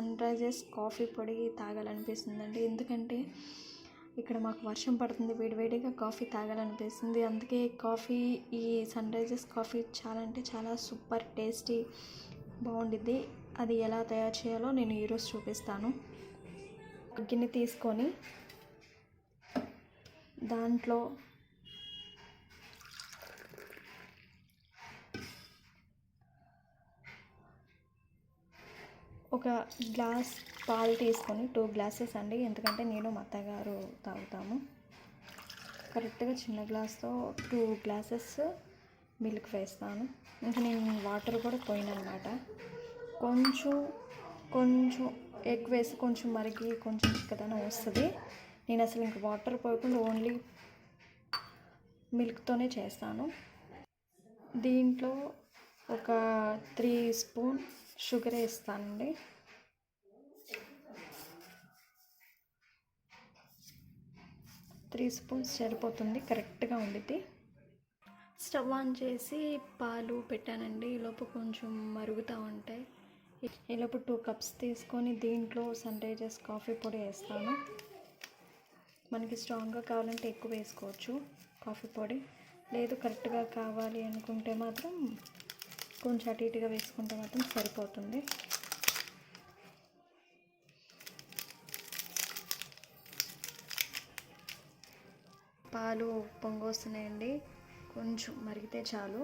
Sun Risers coffee పొడి తాగాలనిపిస్తుందండి. ఎందుకంటే ఇక్కడ మాకు వర్షం పడుతుంది, వేడివేడిగా కాఫీ తాగాలనిపిస్తుంది. అందుకే ఈ సన్ రైజర్స్ కాఫీ చాలా అంటే చాలా సూపర్ టేస్టీ బాగుండిద్ది. అది ఎలా తయారు చేయాలో నేను ఈరోజు చూపిస్తాను. ఒక గిన్నె తీసుకొని దాంట్లో ఒక గ్లాస్ పాలు తీసుకొని 2 గ్లాసెస్ అండి, ఎందుకంటే నేను మా అత్తగారు తాగుతాము. కరెక్ట్గా చిన్న గ్లాస్తో 2 గ్లాసెస్ మిల్క్ వేస్తాను. ఇంకా నేను వాటర్ కూడా పోయినమాట. కొంచెం ఎక్కువ వేసి కొంచెం మరిగి కొంచెం చిక్కదనం వస్తుంది. నేను అసలు ఇంక వాటర్ పోయకుండా ఓన్లీ మిల్క్తోనే చేస్తాను. దీంట్లో ఒక 3 స్పూన్ షుగర్ వేస్తానండి. త్రీ స్పూన్స్ సరిపోతుంది, కరెక్ట్గా ఉండిద్ది. స్టవ్ ఆన్ చేసి పాలు పెట్టానండి. ఈలోపు కొంచెం మరుగుతూ ఉంటాయి. ఈలోపు 2 కప్స్ తీసుకొని దీంట్లో సన్ రైజర్స్ కాఫీ పొడి వేస్తాను. మనకి స్ట్రాంగ్గా కావాలంటే ఎక్కువ వేసుకోవచ్చు కాఫీ పొడి, లేదు కరెక్ట్గా కావాలి అనుకుంటే మాత్రం కొంచెం అటు ఇటుగా వేసుకుంటే మాత్రం సరిపోతుంది. పాలు పొంగొస్తున్నాయండి, కొంచెం మరిగితే చాలు.